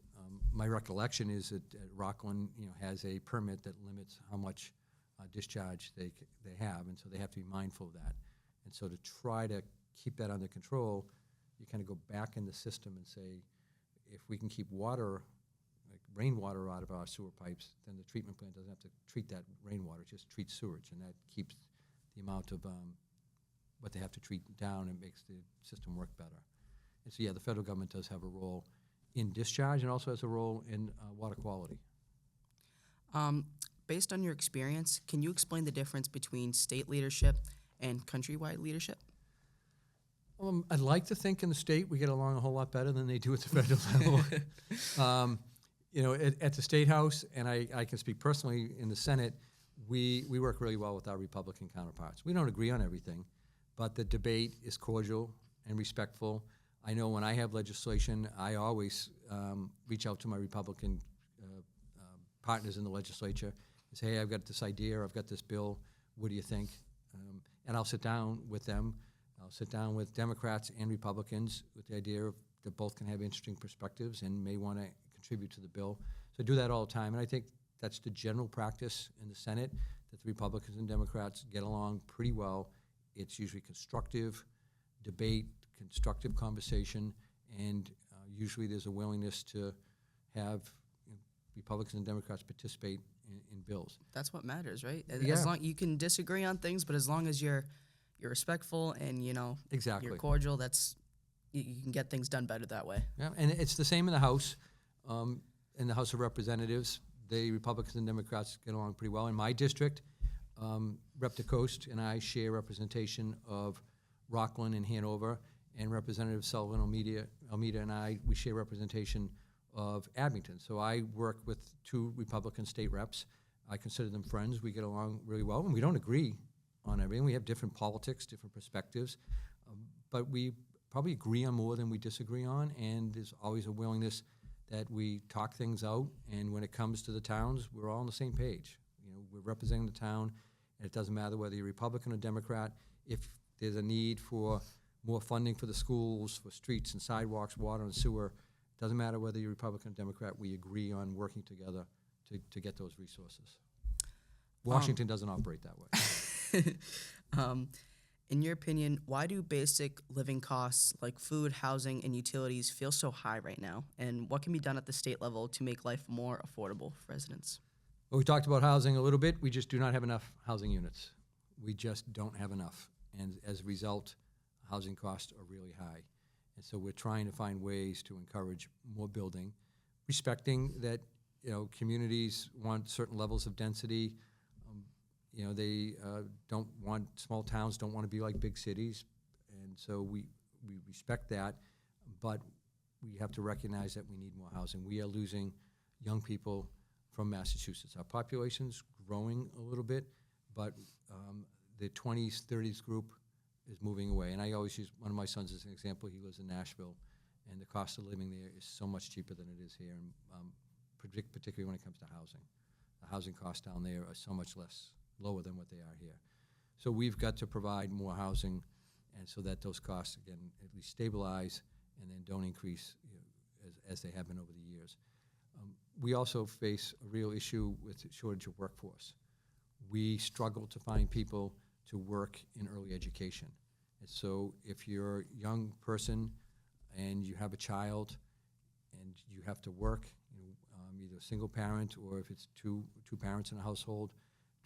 my recollection is that Rockland, has a permit that limits how much discharge they have, and so they have to be mindful of that. And so to try to keep that under control, you kind of go back in the system and say, if we can keep water, like rainwater, out of our sewer pipes, then the treatment plant doesn't have to treat that rainwater, it just treats sewage, and that keeps the amount of what they have to treat down and makes the system work better. And so, yeah, the federal government does have a role in discharge and also has a role in water quality. Based on your experience, can you explain the difference between state leadership and countrywide leadership? I'd like to think in the state we get along a whole lot better than they do at the federal level. At the State House, and I can speak personally in the Senate, we work really well with our Republican counterparts. We don't agree on everything, but the debate is cordial and respectful. I know when I have legislation, I always reach out to my Republican partners in the legislature and say, hey, I've got this idea, I've got this bill, what do you think? And I'll sit down with them. I'll sit down with Democrats and Republicans with the idea that both can have interesting perspectives and may want to contribute to the bill. So I do that all the time, and I think that's the general practice in the Senate, that the Republicans and Democrats get along pretty well. It's usually constructive debate, constructive conversation, and usually there's a willingness to have Republicans and Democrats participate in bills. That's what matters, right? Yeah. As long you can disagree on things, but as long as you're respectful and Exactly. you're cordial, that's you can get things done better that way. Yeah, and it's the same in the House. In the House of Representatives, the Republicans and Democrats get along pretty well. In my district, Rep. DeCoste and I share representation of Rockland and Hanover, and Representative Sullivan Almeida and we share representation of Abington. So I work with two Republican state reps. I consider them friends. We get along really well, and we don't agree on everything. We have different politics, different perspectives, but we probably agree on more than we disagree on, and there's always a willingness that we talk things out, and when it comes to the towns, we're all on the same page. We're representing the town, and it doesn't matter whether you're Republican or Democrat. If there's a need for more funding for the schools, for streets and sidewalks, water and sewer, doesn't matter whether you're Republican or Democrat, we agree on working together to get those resources. Washington doesn't operate that way. In your opinion, why do basic living costs like food, housing, and utilities feel so high right now? And what can be done at the state level to make life more affordable for residents? Well, we talked about housing a little bit. We just do not have enough housing units. We just don't have enough. And as a result, housing costs are really high. And so we're trying to find ways to encourage more building, respecting that communities want certain levels of density. They don't want, small towns don't want to be like big cities, and so we respect that, but we have to recognize that we need more housing. We are losing young people from Massachusetts. Our population's growing a little bit, but the 20s, 30s group is moving away. And I always use one of my sons as an example. He lives in Nashville, and the cost of living there is so much cheaper than it is here, and particularly when it comes to housing. The housing costs down there are so much lower than what they are here. So we've got to provide more housing, and so that those costs, again, at least stabilize and then don't increase as they have been over the years. We also face a real issue with the shortage of workforce. We struggle to find people to work in early education. And so if you're a young person and you have a child and you have to work, either a single parent or if it's two parents in a household,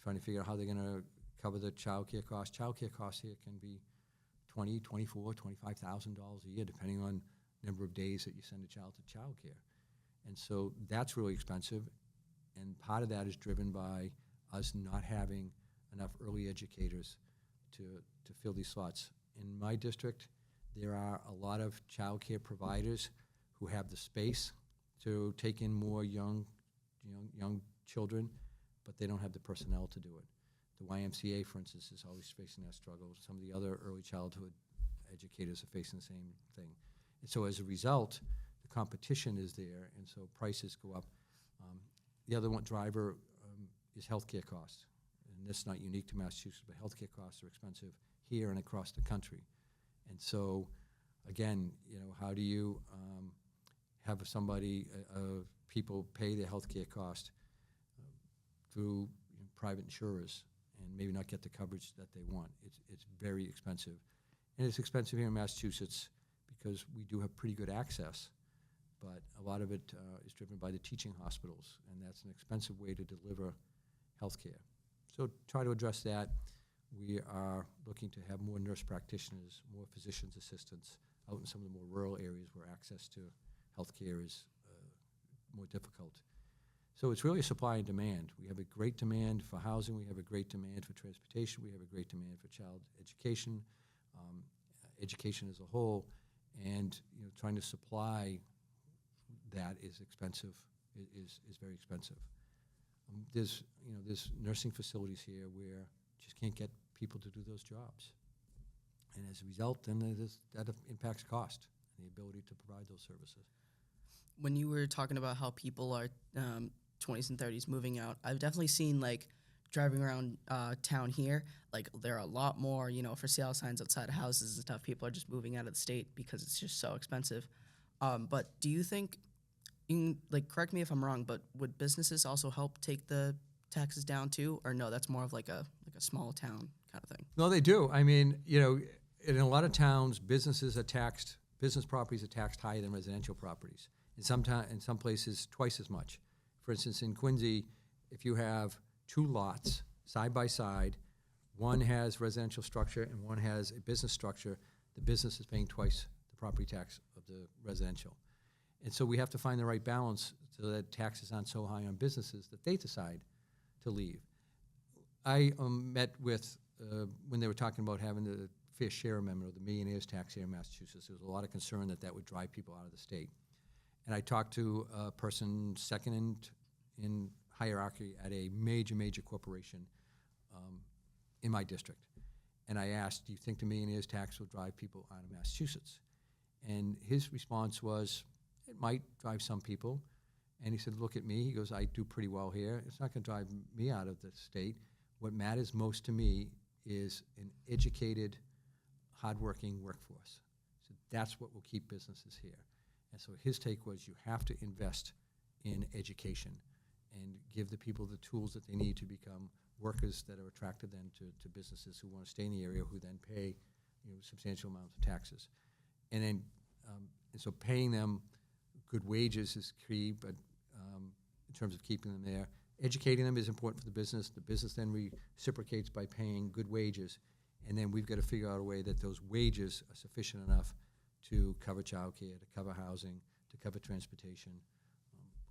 trying to figure out how they're going to cover the child care costs. Child care costs here can be $20,000, $24,000, $25,000 a year, depending on number of days that you send a child to child care. And so that's really expensive, and part of that is driven by us not having enough early educators to fill these slots. In my district, there are a lot of child care providers who have the space to take in more young children, but they don't have the personnel to do it. The YMCA, for instance, is always facing that struggle. Some of the other early childhood educators are facing the same thing. And so as a result, the competition is there, and so prices go up. The other one driver is healthcare costs. And this is not unique to Massachusetts, but healthcare costs are expensive here and across the country. And so, again, how do you have somebody, people pay their healthcare cost through private insurers and maybe not get the coverage that they want? It's very expensive. And it's expensive here in Massachusetts because we do have pretty good access, but a lot of it is driven by the teaching hospitals, and that's an expensive way to deliver health care. So try to address that. We are looking to have more nurse practitioners, more physician's assistants out in some of the more rural areas where access to health care is more difficult. So it's really a supply and demand. We have a great demand for housing. We have a great demand for transportation. We have a great demand for child education, education as a whole, and trying to supply that is expensive. Is very expensive. There's nursing facilities here where you just can't get people to do those jobs, and as a result, then that impacts cost and the ability to provide those services. When you were talking about how people are 20s and 30s moving out, I've definitely seen driving around town here, there are a lot more for sale signs outside of houses and stuff. People are just moving out of the state because it's just so expensive. But do you think, correct me if I'm wrong, but would businesses also help take the taxes down too, or no? That's more of like a small town kind of thing. No, they do. I mean, in a lot of towns, business properties are taxed higher than residential properties. In some places, twice as much. For instance, in Quincy, if you have two lots side by side, one has residential structure and one has a business structure, the business is paying twice the property tax of the residential. And so we have to find the right balance so that taxes aren't so high on businesses that they decide to leave. I met with, when they were talking about having the fair share amendment or the millionaire's tax here in Massachusetts, there was a lot of concern that would drive people out of the state. And I talked to a person second in hierarchy at a major corporation in my district. And I asked, do you think the millionaire's tax will drive people out of Massachusetts? And his response was, it might drive some people. And he said, look at me. He goes, I do pretty well here. It's not going to drive me out of the state. What matters most to me is an educated, hardworking workforce. So that's what will keep businesses here. And so his take was you have to invest in education and give the people the tools that they need to become workers that are attractive then to businesses who want to stay in the area, who then pay substantial amounts of taxes. And then and so paying them good wages is key, but in terms of keeping them there. Educating them is important for the business. The business then reciprocates by paying good wages. And then we've got to figure out a way that those wages are sufficient enough to cover childcare, to cover housing, to cover transportation,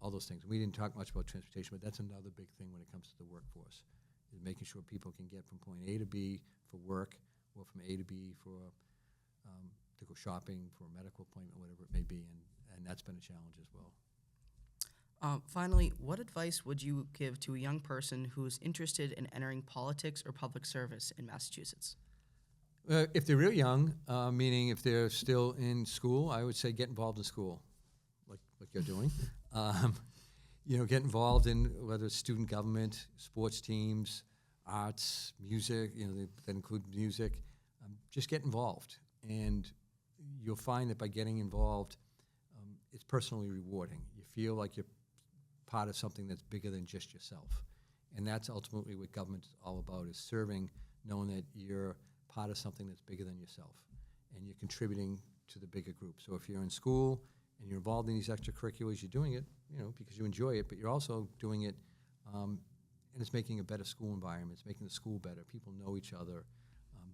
all those things. We didn't talk much about transportation, but that's another big thing when it comes to the workforce, is making sure people can get from point A to B for work or from A to B for to go shopping, for a medical appointment, whatever it may be, and that's been a challenge as well. Finally, what advice would you give to a young person who's interested in entering politics or public service in Massachusetts? If they're real young, meaning if they're still in school, I would say get involved in school, like you're doing. Get involved in whether it's student government, sports teams, arts, music, that include music. Just get involved. And you'll find that by getting involved, it's personally rewarding. You feel like you're part of something that's bigger than just yourself. And that's ultimately what government is all about, is serving, knowing that you're part of something that's bigger than yourself, and you're contributing to the bigger group. So if you're in school and you're involved in these extracurriculars, you're doing it, because you enjoy it, but you're also doing it, and it's making a better school environment. It's making the school better. People know each other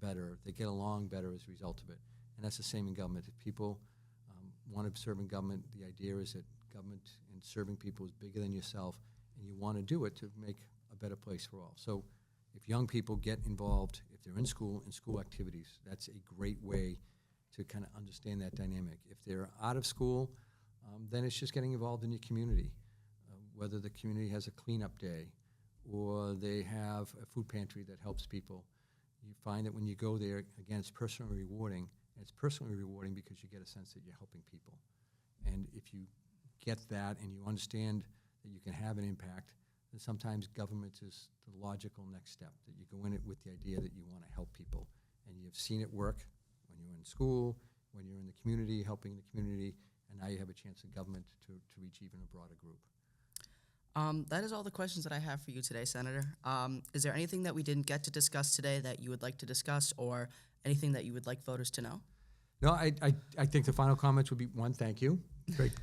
better. They get along better as a result of it. And that's the same in government. If people want to serve in government, the idea is that government and serving people is bigger than yourself, and you want to do it to make a better place for all. So if young people get involved, if they're in school activities, that's a great way to kind of understand that dynamic. If they're out of school, then it's just getting involved in your community, whether the community has a cleanup day or they have a food pantry that helps people. You find that when you go there, again, it's personally rewarding. And it's personally rewarding because you get a sense that you're helping people. And if you get that and you understand that you can have an impact, then sometimes government is the logical next step, that you go in it with the idea that you want to help people. And you've seen it work when you're in school, when you're in the community, helping the community, and now you have a chance in government to reach even a broader group. That is all the questions that I have for you today, Senator. Is there anything that we didn't get to discuss today that you would like to discuss, or anything that you would like voters to know? No, I think the final comments would be, one, thank you.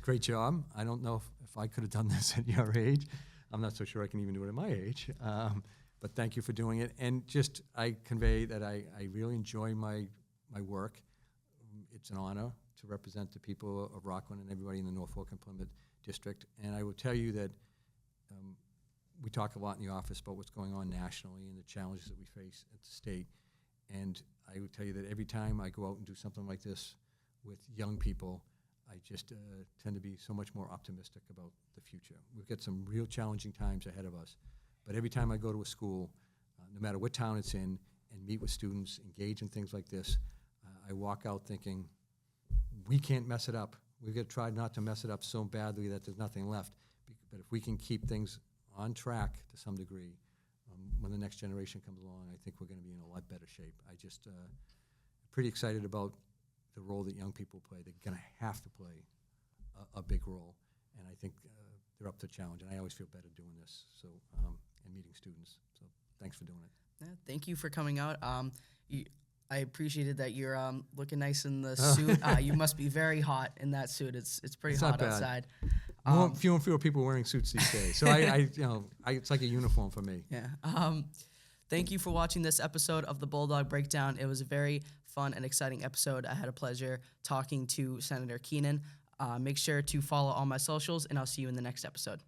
Great job. I don't know if I could have done this at your age. I'm not so sure I can even do it at my age. But thank you for doing it. And just I convey that I really enjoy my work. It's an honor to represent the people of Rockland and everybody in the Norfolk and Plymouth district. And I will tell you that we talk a lot in the office about what's going on nationally and the challenges that we face at the state. And I would tell you that every time I go out and do something like this with young people, I just tend to be so much more optimistic about the future. We've got some real challenging times ahead of us. But every time I go to a school, no matter what town it's in, and meet with students, engage in things like this, I walk out thinking, we can't mess it up. We've got to try not to mess it up so badly that there's nothing left. But if we can keep things on track to some degree, when the next generation comes along, I think we're going to be in a lot better shape. I just pretty excited about the role that young people play. They're going to have to play a big role, and I think they're up to the challenge. And I always feel better doing this. So and meeting students. So thanks for doing it. Yeah, thank you for coming out. I appreciated that you're looking nice in the suit. You must be very hot in that suit. It's pretty hot outside. Fewer and fewer people wearing suits these days. So it's like a uniform for me. Yeah. Thank you for watching this episode of the Bulldog Breakdown. It was a very fun and exciting episode. I had a pleasure talking to Senator Keenan. Make sure to follow all my socials, and I'll see you in the next episode.